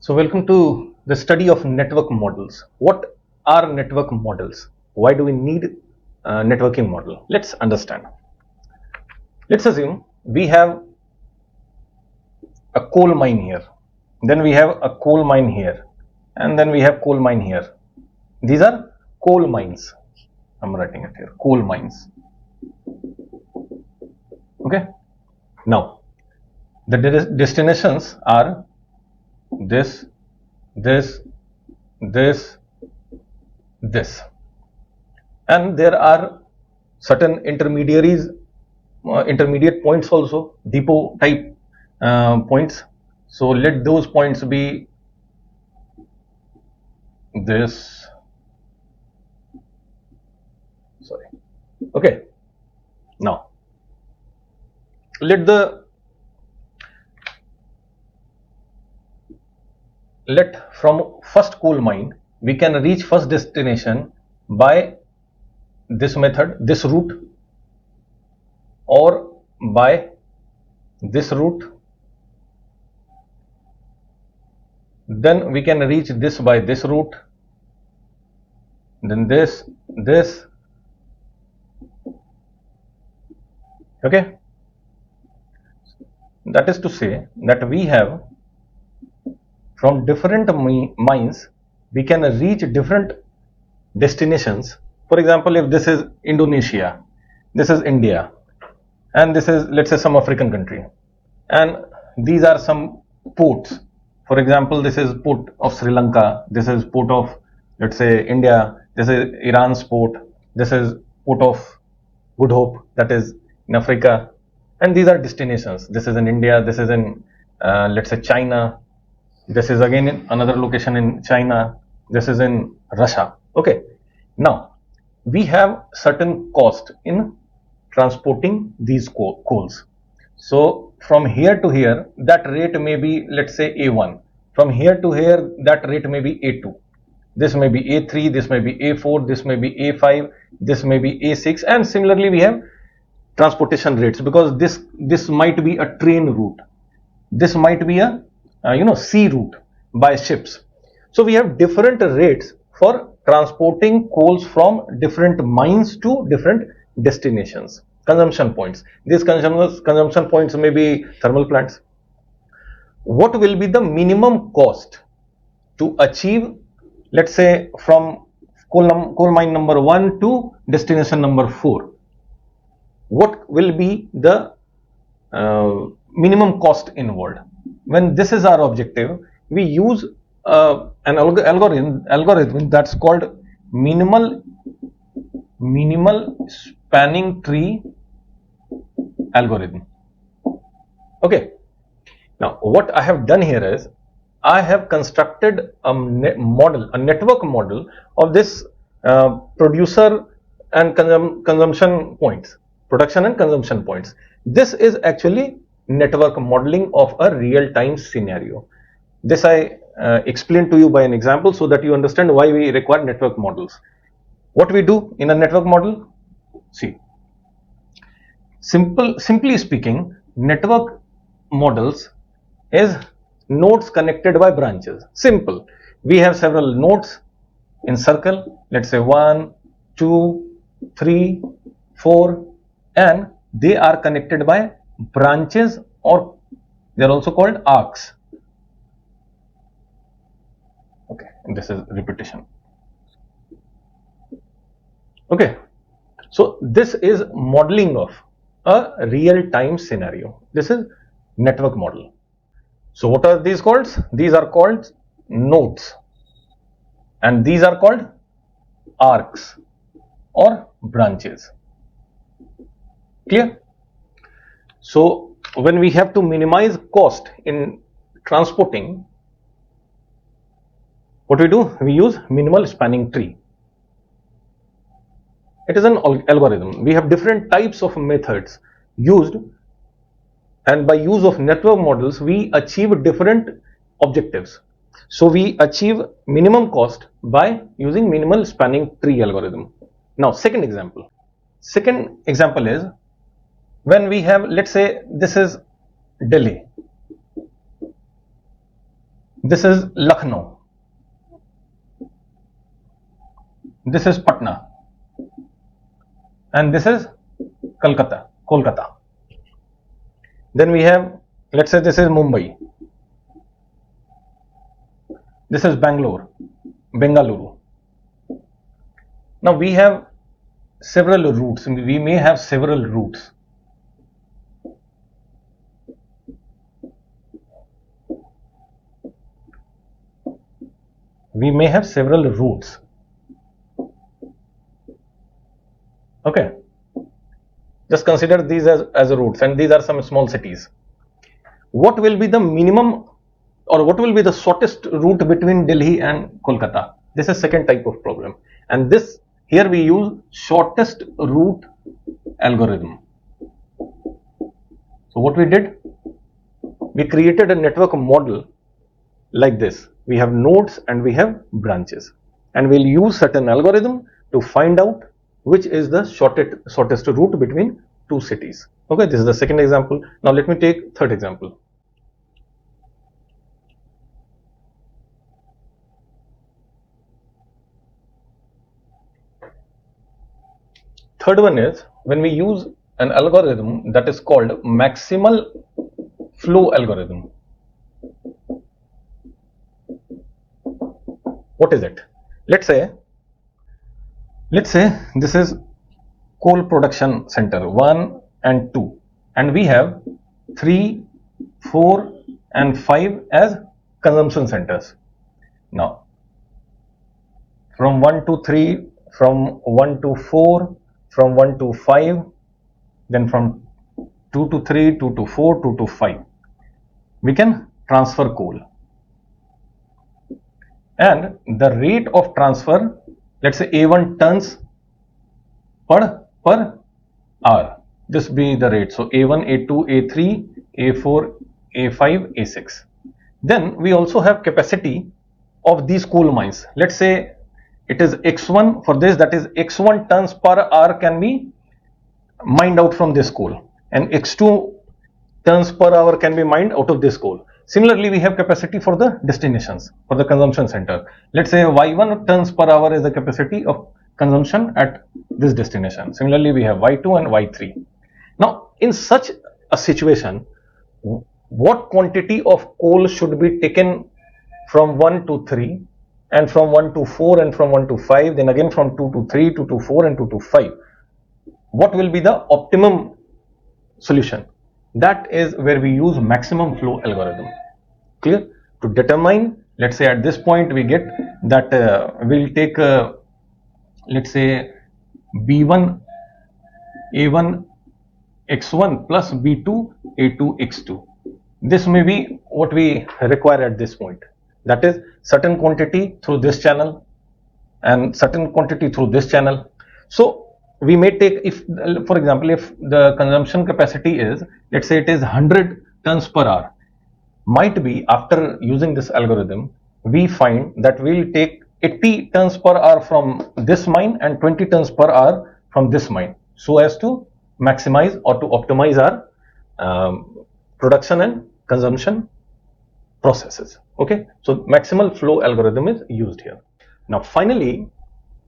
So welcome to the study of network models. What are network models? Why do we need a networking model? Let's understand. Let's assume we have a coal mine here, then we have a coal mine here, and then we have coal mine here. These are coal mines. I'm writing it here, coal mines. Okay. Now, the destinations are this, this, this, and there are certain intermediaries, intermediate points also, depot type points. So let those points be this. Sorry. Okay. Now let from first coal mine we can reach first destination by this method, this route, or by this route. Then we can reach this by this route, then this. Okay. That is to say that we have from different mines we can reach different destinations. For example, if this is Indonesia, this is India, and this is, let's say, some African country, and these are some ports. For example, this is port of Sri Lanka, this is port of, let's say, India, this is Iran's port, this is port of Good Hope, that is in Africa, and these are destinations. This is in India, this is in let's say China, this is again in another location in China, this is in Russia. Okay. Now we have certain cost in transporting these coals. So from here to here that rate may be, let's say, A1. From here to here that rate may be A2. This may be A3, this may be A4, this may be A5, this may be A6, and similarly we have transportation rates, because this might be a train route, this might be a sea route by ships. So we have different rates for transporting coals from different mines to different destinations, consumption points. These consumption points may be thermal plants. What will be the minimum cost to achieve, let's say, from coal mine number 1 to destination number 4? What will be the minimum cost involved? When this is our objective, we use an algorithm that's called minimal spanning tree algorithm. Okay. Now what I have done here is I have constructed a network model of this producer and consumption points, production and consumption points. This is actually network modeling of a real-time scenario. This I explained to you by an example so that you understand why we require network models. What we do in a network model? See, simply speaking, network models is nodes connected by branches. Simple. We have several nodes in circle, let's say 1, 2, 3, 4, and they are connected by branches, or they are also called arcs. Okay, and this is repetition. Okay, so this is modeling of a real-time scenario. This is network model. So what are these called? These are called nodes, and these are called arcs or branches. Clear? So when we have to minimize cost in transporting, what we do? We use minimal spanning tree. It is an algorithm. We have different types of methods used, and by use of network models we achieve different objectives. So we achieve minimum cost by using minimal spanning tree algorithm. Now second example is when we have, let's say, this is Delhi, This is Lucknow. This is Patna. And this is Kolkata. Then we have, let's say this is Mumbai. This is Bengaluru. Now we have several routes. We may have several routes. Okay. Just consider these as routes, and these are some small cities. What will be the minimum, or what will be the shortest route between Delhi and Kolkata? This is second type of problem, and this here we use shortest route algorithm. So what we did, we created a network model like this. We have nodes and we have branches, and we'll use certain algorithm to find out which is the shortest route between two cities. Okay, this is the second example. Now let me take third example. Third one is when we use an algorithm that is called maximal flow algorithm. What is it? Let's say this is coal production center 1 and 2, and we have 3, 4 and 5 as consumption centers. Now from 1 to 3, from 1 to 4, from 1 to 5, then from 2 to 3, 2 to 4, 2 to 5, we can transfer coal. And the rate of transfer, let's say A1 tons per hour. This be the rate. So A1, A2, A3, A4, A5, A6. Then we also have capacity of these coal mines. Let's say it is X1 for this, that is X1 tons per hour can be mined out from this coal, and X2 tons per hour can be mined out of this coal. Similarly, we have capacity for the destinations, for the consumption center. Let's say Y1 tons per hour is the capacity of consumption at this destination. Similarly, we have Y2 and Y3. Now, in such a situation, what quantity of coal should be taken from 1 to 3, and from 1 to 4, and from 1 to 5, then again from 2 to 3, 2 to 4, and 2 to 5? What will be the optimum solution? That is where we use maximum flow algorithm. Clear? To determine, let's say at this point we get that we'll take let's say B1 A1 X1 plus B2 A2 X2. This may be what we require at this point. That is certain quantity through this channel and certain quantity through this channel. So we may take, if for example, if the consumption capacity is, let's say it is 100 tons per hour, might be after using this algorithm we find that we'll take 80 tons per hour from this mine and 20 tons per hour from this mine, so as to maximize or to optimize our production and consumption processes. Okay, so maximal flow algorithm is used here. Now finally,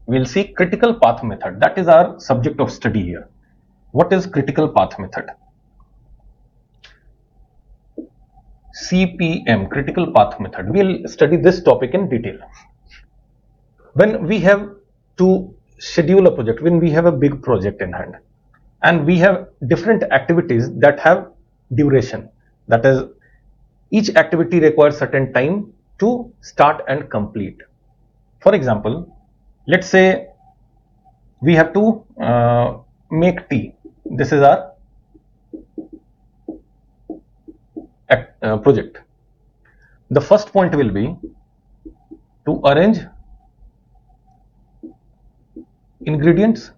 we'll see critical path method. That is our subject of study here. What is critical path method? CPM, critical path method. We'll study this topic in detail. When we have to schedule a project, when we have a big project in hand, and we have different activities that have duration, that is, each activity requires certain time to start and complete. For example, let's say we have to make tea. This is our project. The first point will be to arrange ingredients.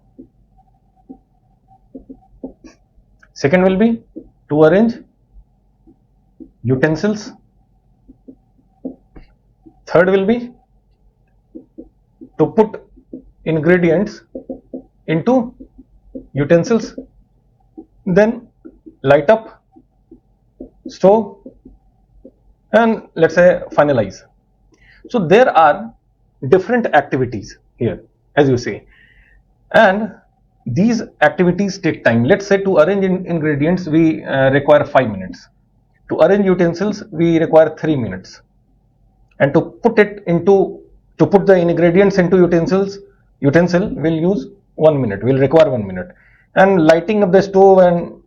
Second will be to arrange utensils. Third will be to put ingredients into utensils, then light up stove and let's say finalize. So there are different activities here, as you see, and these activities take time. Let's say to arrange ingredients we require 5 minutes, to arrange utensils we require 3 minutes, and to put the ingredients into utensil will use 1 minute, will require 1 minute, and lighting up the stove and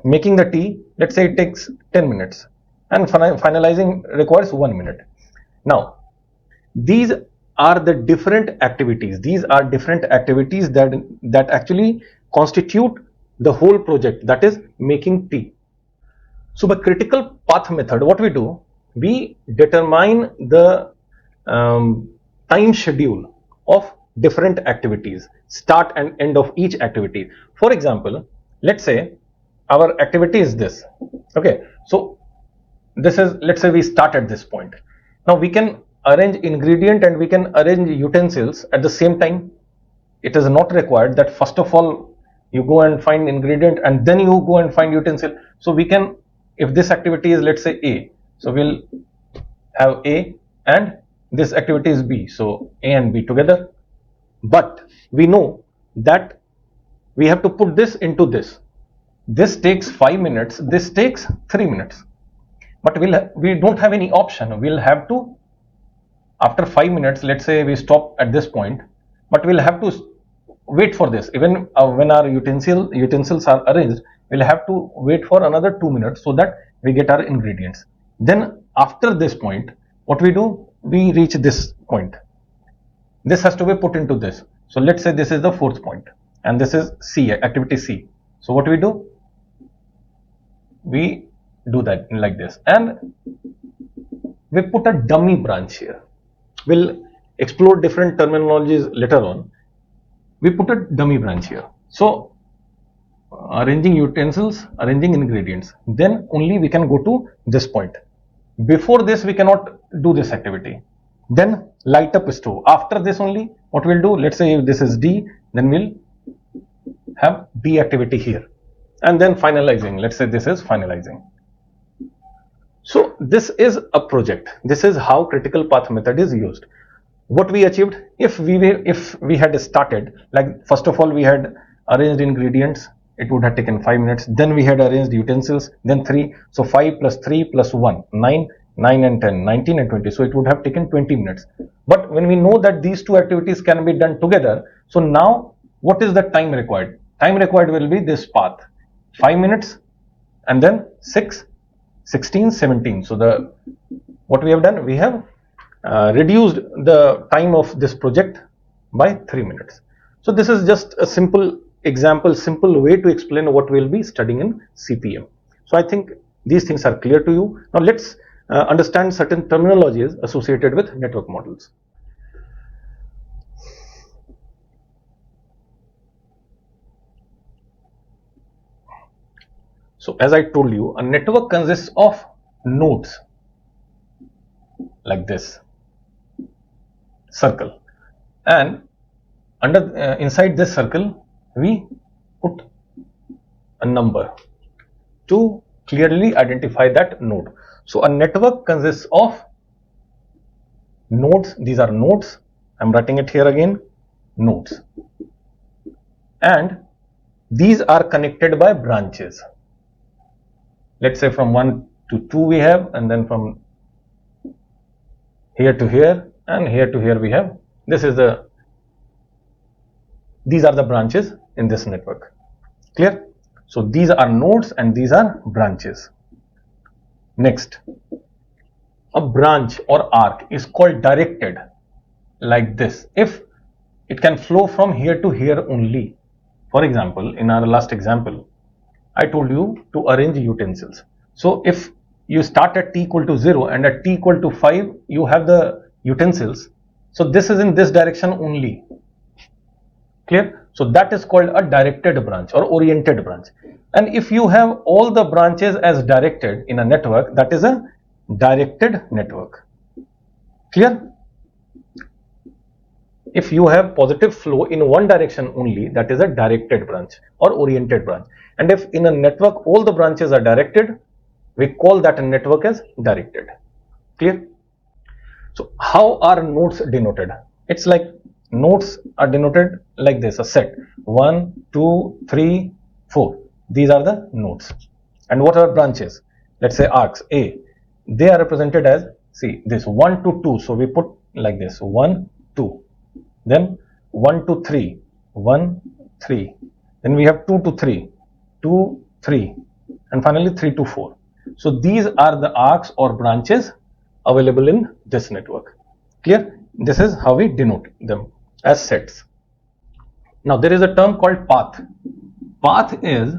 making the tea, let's say it takes 10 minutes, and finalizing requires 1 minute. Now these are the different activities, that actually constitute the whole project, that is making tea. So by critical path method, what we do, we determine the time schedule of different activities, start and end of each activity. For example, let's say our activity is this. Okay, so this is, let's say we start at this point. Now we can arrange ingredient and we can arrange utensils at the same time. It is not required that first of all you go and find ingredient and then you go and find utensil. So we can, if this activity is, let's say A, so we'll have A, and this activity is B, so A and B together. But we know that we have to put this into this. This takes 5 minutes, this takes 3 minutes. But we don't have any option. We'll have to, after 5 minutes, let's say we stop at this point, but we'll have to wait for this. Even when our utensils are arranged, we'll have to wait for another 2 minutes so that we get our ingredients. Then after this point, what we do, we reach this point. This has to be put into this. So let's say this is the fourth point and this is C, activity C. So what we do, we do that like this, and we put a dummy branch here. We'll explore different terminologies later on. We put a dummy branch here. So arranging utensils, arranging ingredients, then only we can go to this point. Before this we cannot do this activity. Then light up stove. After this only, what we'll do, let's say if this is D, then we'll have D activity here, and then finalizing. Let's say this is finalizing. So this is a project. This is how critical path method is used. What we achieved, if we had started, like first of all we had arranged ingredients, it would have taken 5 minutes. Then we had arranged utensils, then 3. So 5 plus 3 plus 1, 9, 9 and 10, 19 and 20. So it would have taken 20 minutes. But when we know that these two activities can be done together, so now what is the time required? Time required will be this path, 5 minutes and then 6, 16, 17. So what we have done, we have reduced the time of this project by 3 minutes. So this is just a simple example, simple way to explain what we'll be studying in CPM. So I think these things are clear to you. Now let's understand certain terminologies associated with network models. So as I told you, a network consists of nodes like this circle, and inside this circle we put a number to clearly identify that node. So a network consists of nodes. These are nodes. I'm writing it here again, nodes, and these are connected by branches. Let's say from 1 to 2 we have, and then from here to here and here to here we have. These are the branches in this network. Clear? So these are nodes and these are branches. Next, a branch or arc is called directed like this if it can flow from here to here only. For example, in our last example, I told you to arrange utensils. So if you start at t equal to 0 and at t equal to 5 you have the utensils, so this is in this direction only. Clear? So that is called a directed branch or oriented branch. And if you have all the branches as directed in a network, that is a directed network. Clear? If you have positive flow in one direction only, that is a directed branch or oriented branch. And if in a network all the branches are directed, we call that network as directed. Clear? So how are nodes denoted? It's like nodes are denoted like this, a set 1, 2, 3, 4. These are the nodes. And what are branches? Let's say arcs A. They are represented as, see, this 1 to 2. So we put like this 1, 2. Then 1 to 3, 1, 3. Then we have 2 to 3, 2, 3. And finally 3 to 4. So these are the arcs or branches available in this network. Clear? This is how we denote them as sets. Now there is a term called path. Path is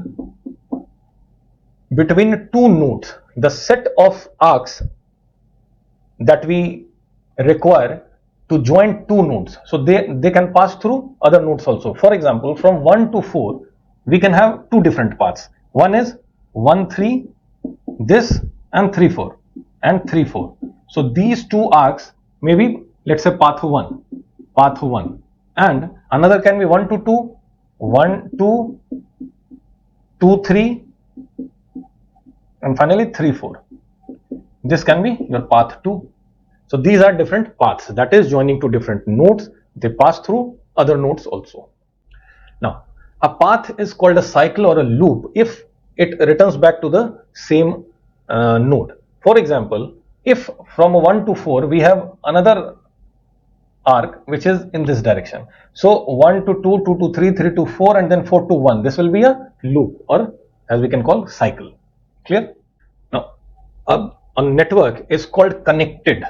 between two nodes, the set of arcs that we require to join two nodes. So they can pass through other nodes also. For example, from 1 to 4, we can have two different paths. One is 1, 3, this, and 3, 4, and 3, 4. So these two arcs may be, let's say, path 1, and another can be 1 to 2, 1, 2, 2, 3, and finally 3, 4. This can be your path 2. So these are different paths, that is joining to different nodes. They pass through other nodes also. Now, a path is called a cycle or a loop if it returns back to the same node. For example, if from 1 to 4 we have another arc which is in this direction. So 1 to 2, 2 to 3, 3 to 4, and then 4 to 1. This will be a loop, or as we can call cycle. Clear? Now, a network is called connected.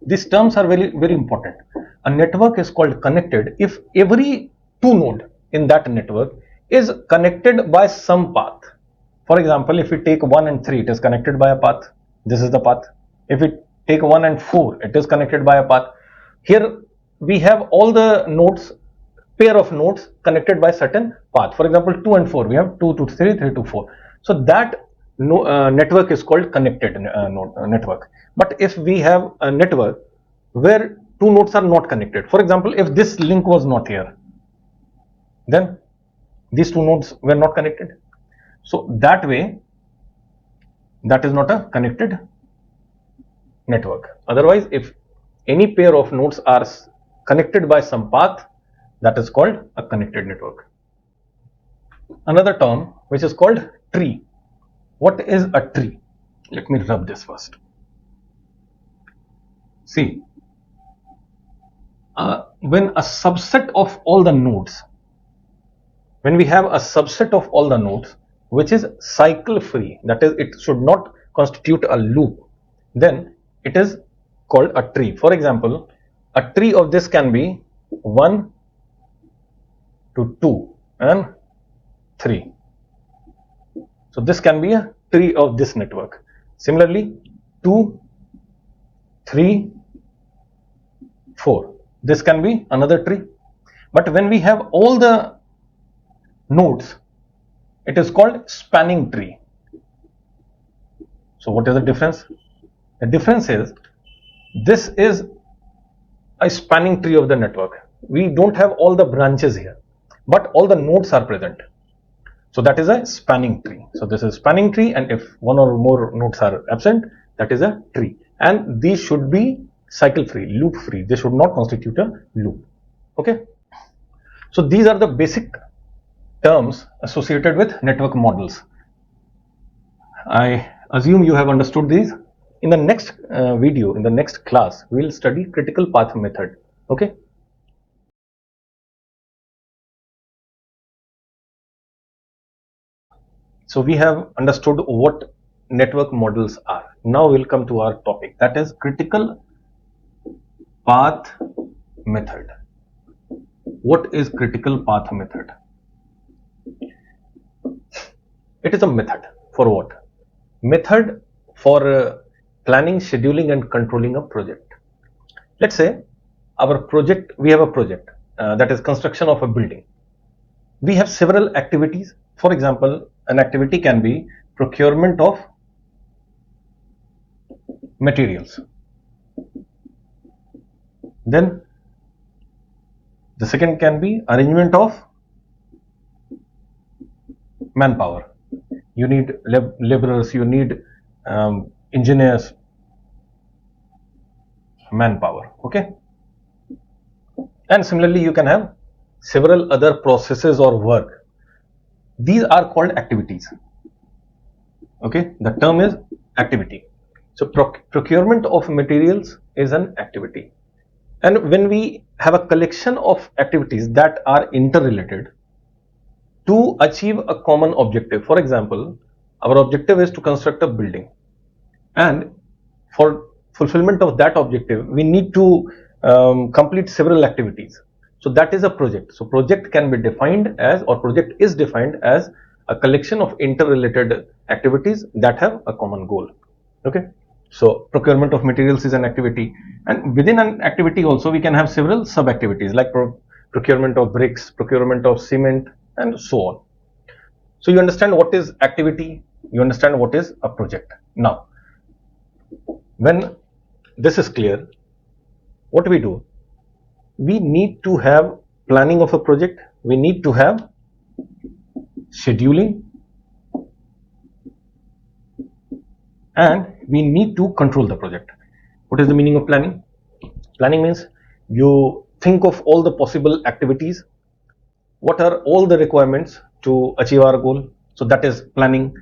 These terms are very, very important. A network is called connected if every two node in that network is connected by some path. For example, if we take 1 and 3, it is connected by a path. This is the path. If we take 1 and 4, it is connected by a path. Here we have all the nodes, pair of nodes connected by certain path. For example, 2 and 4, we have 2 to 3, 3 to 4. So that network is called connected network. But if we have a network where two nodes are not connected, for example, if this link was not here, then these two nodes were not connected. So that way, that is not a connected network. Otherwise, if any pair of nodes are connected by some path, that is called a connected network. Another term which is called tree. What is a tree? Let me rub this first. See, when a subset of all the nodes, when we have a subset of all the nodes which is cycle free, that is, it should not constitute a loop, then it is called a tree. For example, a tree of this can be 1 to 2 and 3. So this can be a tree of this network. Similarly, 2, 3, 4. This can be another tree. But when we have all the nodes, it is called spanning tree. So what is the difference? The difference is, this is a spanning tree of the network. We don't have all the branches here, but all the nodes are present. So that is a spanning tree. So this is spanning tree, and if one or more nodes are absent, that is a tree. And these should be cycle free, loop free. They should not constitute a loop. Okay. So these are the basic terms associated with network models. I assume you have understood these. In the next video, in the next class, we will study critical path method. Okay. So we have understood what network models are. Now we'll come to our topic, that is critical path method. What is critical path method? It is a method for what? Method for planning, scheduling and controlling a project. Let's say our project, we have a project that is construction of a building. We have several activities. For example, an activity can be procurement of materials. Then the second can be arrangement of manpower. you need laborers, you need engineers, manpower. Okay, and similarly you can have several other processes or work. These are called activities. Okay, the term is activity. So procurement of materials is an activity, and when we have a collection of activities that are interrelated to achieve a common objective. For example, our objective is to construct a building, and for fulfillment of that objective we need to complete several activities. So that is a project. So project can be defined as, or project is defined as, a collection of interrelated activities that have a common goal. Okay, so procurement of materials is an activity, and within an activity also we can have several sub activities like procurement of bricks, procurement of cement, and so on. So you understand what is activity, you understand what is a project. Now when this is clear, what we do, we need to have planning of a project, we need to have scheduling, and we need to control the project. What is the meaning of planning? Planning means you think of all the possible activities, what are all the requirements to achieve our goal. So that is planning.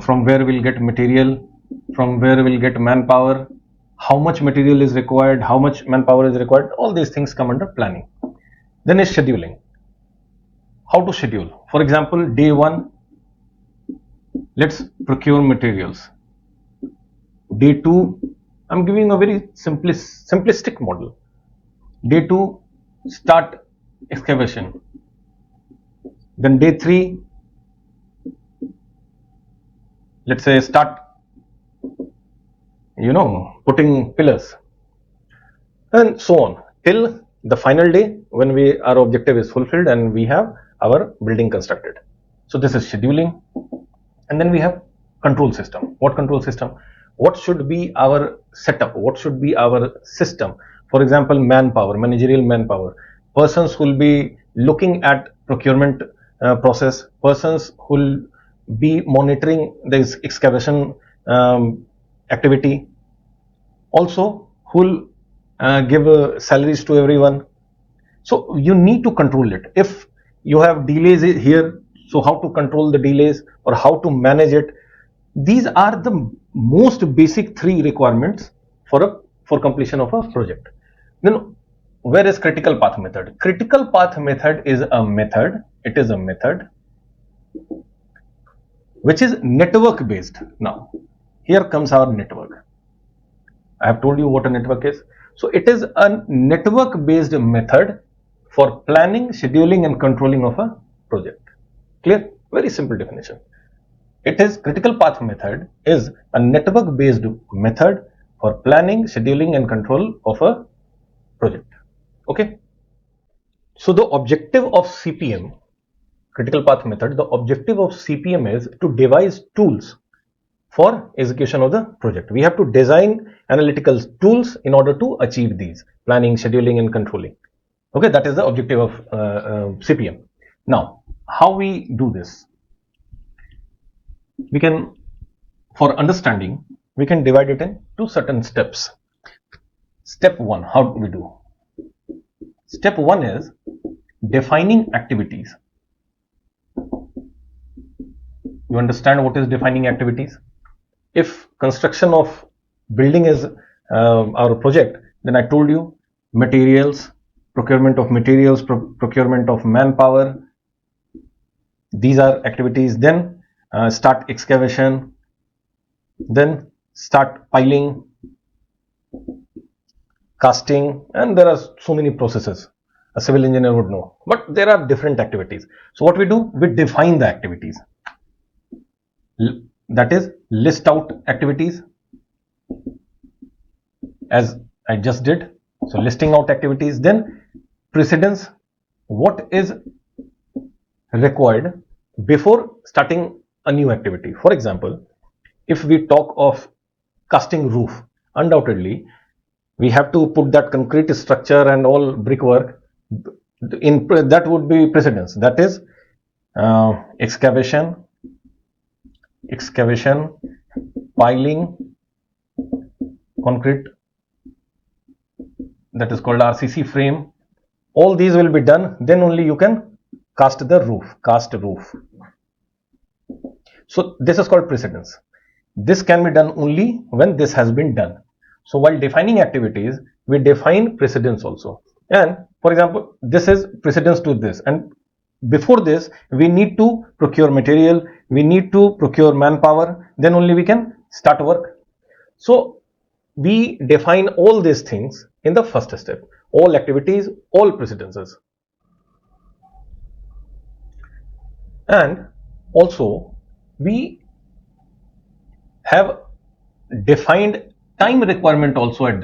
From where we'll get material, from where we'll get manpower, how much material is required, how much manpower is required, all these things come under planning. Then is scheduling. How to schedule? For example, day 1, let's procure materials. Day 2, I'm giving a very simplistic model. Day 2, start excavation. Then day 3, let's say start putting pillars, and so on till the final day when our objective is fulfilled and we have our building constructed. So this is scheduling. And then we have control system. What control system? What should be our setup, what should be our system? For example, manpower, managerial manpower, persons who will be looking at procurement process, persons who will be monitoring this excavation activity, also who will give salaries to everyone. So you need to control it. If you have delays here, so how to control the delays or how to manage it? These are the most basic 3 requirements for completion of a project. Then where is critical path method? Critical path method is a method. It is a method which is network based. Now here comes our network. I have told you what a network is. So it is a network based method for planning, scheduling and controlling of a project. Clear? Very simple definition. It is critical path method is a network based method for planning, scheduling and control of a project. Okay. So the objective of CPM, critical path method, the objective of CPM is to devise tools for execution of the project. We have to design analytical tools in order to achieve these: planning, scheduling and controlling. Okay, that is the objective of CPM. Now, how we do this? We can, for understanding, we can divide it into certain steps. Step 1, how do we do? Step 1 is defining activities. You understand what is defining activities? If construction of building is our project, then I told you materials, procurement of materials, procurement of manpower, these are activities. Then start excavation, then start piling, casting, and there are so many processes a civil engineer would know, but there are different activities. So what we do, we define the activities, that is list out activities as I just did. So listing out activities, then precedence, what is required before starting a new activity. For example, if we talk of casting roof, undoubtedly we have to put that concrete structure and all brickwork in, that would be precedence, that is excavation, excavation, piling, concrete, that is called RCC frame. All these will be done, then only you can cast the roof, cast roof. So this is called precedence. This can be done only when this has been done. So while defining activities, we define precedence also. And for example, this is precedence to this, and before this we need to procure material, we need to procure manpower, then only we can start work. So we define all these things in the first step, all activities, all precedences. And also we have defined time requirement also at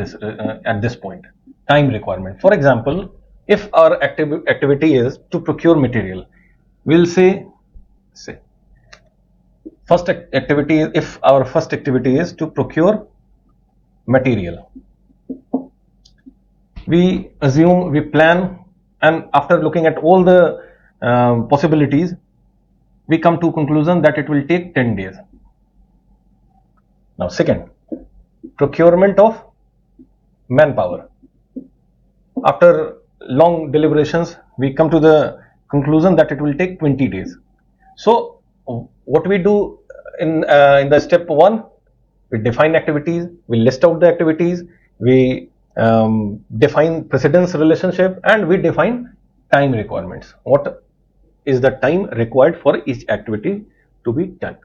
this point. Time requirement, for example, if our activity is to procure material, we'll say first activity, if our first activity is to procure material, we assume, we plan, and after looking at all the possibilities, we come to conclusion that it will take 10 days. Now second, procurement of manpower. After long deliberations, we come to the conclusion that it will take 20 days. So what we do in the step 1, we define activities, we list out the activities, we define precedence relationship, and we define time requirements. What is the time required for each activity to be done?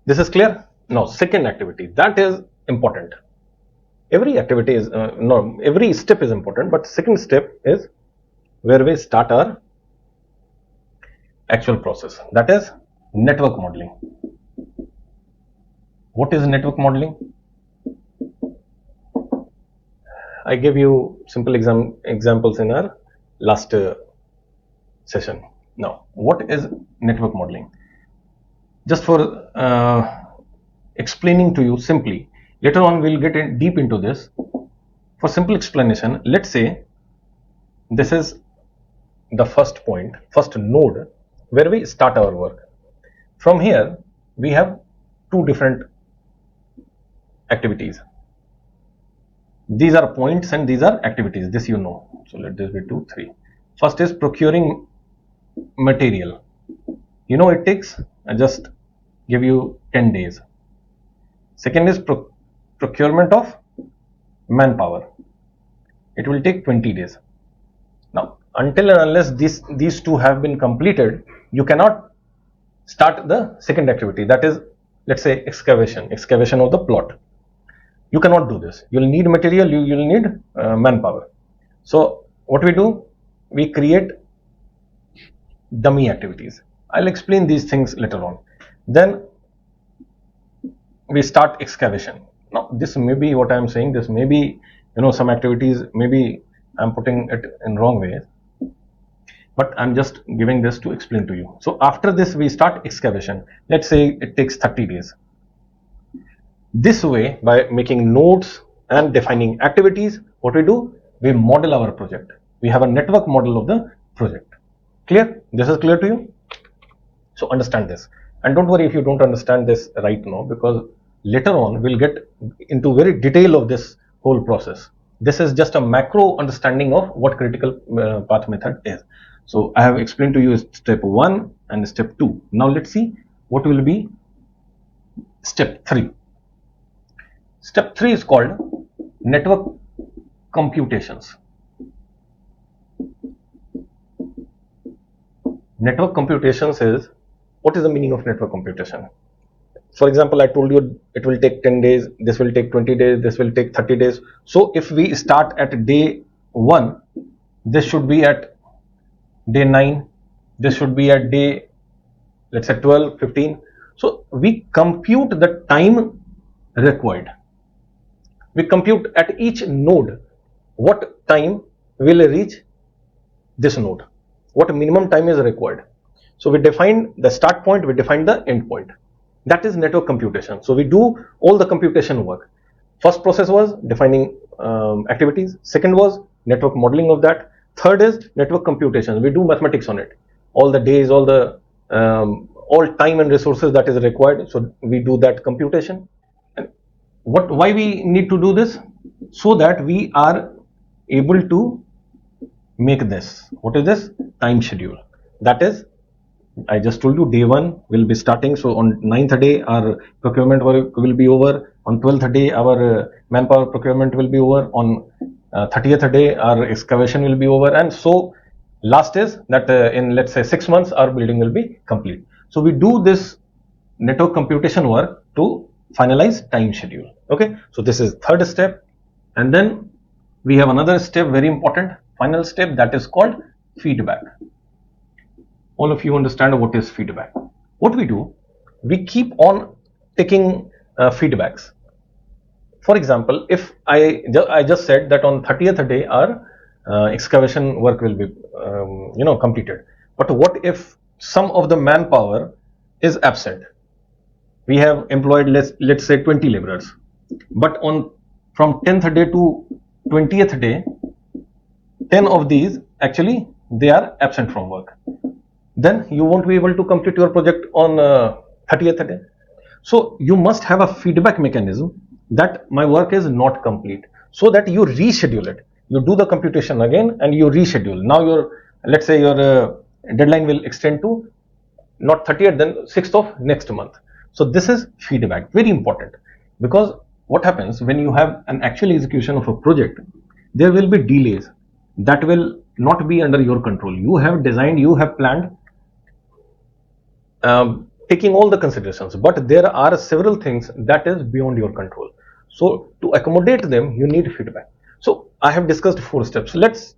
This is clear? Now second activity, that is important. Every activity is every step is important, but second step is where we start our actual process, that is network modeling. What is network modeling? I gave you simple examples in our last session. Now what is network modeling? Just for explaining to you simply, later on we'll get deep into this. For simple explanation, let's say this is the first point, first node where we start our work. From here we have two different activities. These are points and these are activities, this you know. So let this be 2, 3. First is procuring material. You know it takes, I just give you 10 days. Second is procurement of manpower. It will take 20 days. Now until and unless these two have been completed, you cannot start the second activity, that is, let's say excavation of the plot. You cannot do this. You'll need material, you'll need manpower. So what we do, we create dummy activities. I'll explain these things later on. Then we start excavation. Now this may be what I'm saying, this may be, some activities, maybe I'm putting it in wrong way, but I'm just giving this to explain to you. So after this we start excavation. Let's say it takes 30 days. This way, by making nodes and defining activities, what we do, we model our project. We have a network model of the project. Clear? This is clear to you? So understand this, and don't worry if you don't understand this right now, because later on we'll get into very detail of this whole process. This is just a macro understanding of what critical path method is. So I have explained to you step 1 and step 2. Now let's see what will be step 3. Step 3 is called network computations. Network computations is, what is the meaning of network computation? For example, I told you it will take 10 days, this will take 20 days, this will take 30 days. So if we start at day 1, this should be at day 9, this should be at day, let's say 12, 15. So we compute the time required. We compute at each node what time will reach this node, what minimum time is required. So we define the start point, we define the end point. That is network computation. So we do all the computation work. First process was defining activities. Second was network modeling of that. Third is network computation. We do mathematics on it. All the days, all the all time and resources that is required. So we do that computation. And why we need to do this? So that we are able to make this. What is this? Time schedule. That is, I just told you, day 1 will be starting. So on 9th day our procurement work will be over. On 12th day our manpower procurement will be over. On 30th day our excavation will be over, and so last is that in, let's say, 6 months our building will be complete. So we do this network computation work to finalize time schedule. Okay, so this is third step. And then we have another step, very important, final step, that is called feedback. All of you understand what is feedback. What we do, we keep on taking feedbacks. For example, if I just said that on 30th day our excavation work will be completed, but what if some of the manpower is absent? We have employed, let's say 20 laborers, but from 10th day to 20th day 10 of these actually they are absent from work. Then you won't be able to complete your project on 30th day. So you must have a feedback mechanism that my work is not complete, so that you reschedule it. You do the computation again and you reschedule. Now let's say your deadline will extend to not 30th, then 6th of next month. So this is feedback, very important, because what happens when you have an actual execution of a project, there will be delays that will not be under your control. You have designed, you have planned, taking all the considerations, but there are several things that is beyond your control. So to accommodate them, you need feedback. So I have discussed 4 steps. Let's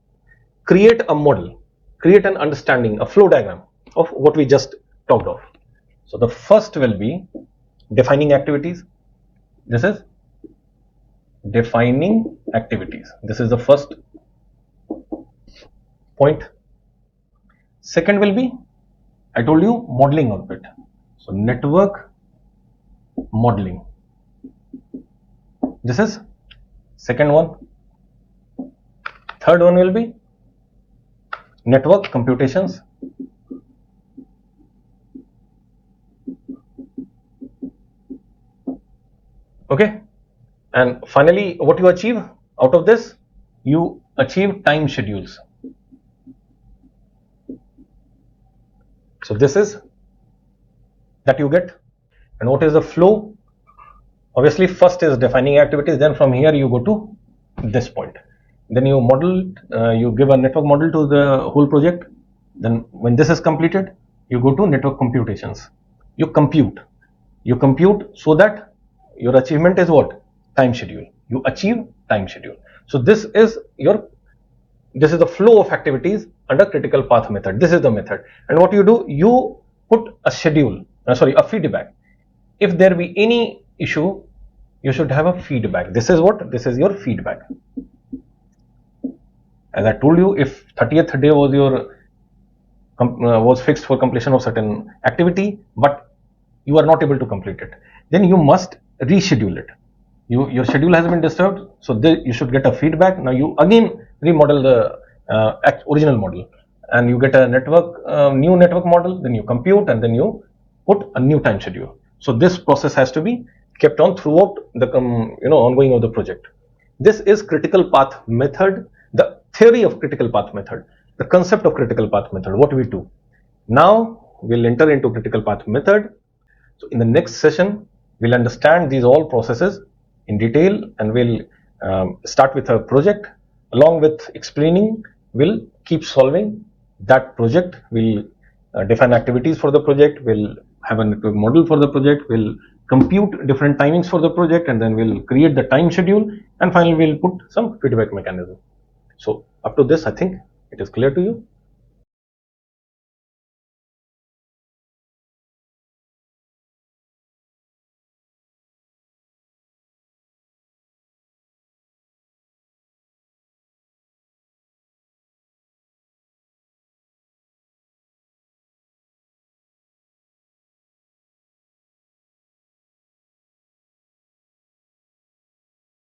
create a model, create an understanding, a flow diagram of what we just talked of. So the first will be defining activities. This is defining activities. This is the first point. Second will be, I told you, modeling of it. So network modeling. This is second one. Third one will be network computations. Okay, and finally what you achieve out of this, you achieve time schedules. So this is that you get. And what is the flow? Obviously first is defining activities, then from here you go to this point, then you model, you give a network model to the whole project. Then when this is completed, you go to network computations. You compute so that your achievement is what? Time schedule. You achieve time schedule. So this is the flow of activities under critical path method. This is the method. And what you do, you put a schedule, a feedback. If there be any issue, you should have a feedback. This is what? This is your feedback. As I told you, if 30th day was was fixed for completion of certain activity, but you are not able to complete it, then you must reschedule it. Your schedule has been disturbed, so you should get a feedback. Now you again remodel the original model, and you get a new network model. Then you compute, and then you put a new time schedule. So this process has to be kept on throughout the ongoing of the project. This is critical path method, the theory of critical path method, the concept of critical path method, what we do. Now we'll enter into critical path method. So in the next session, we'll understand these all processes in detail, and we'll start with a project. Along with explaining, we'll keep solving that project. We'll define activities for the project. We'll have a network model for the project. We'll compute different timings for the project, and then we'll create the time schedule, and finally we'll put some feedback mechanism. So up to this, I think it is clear to you.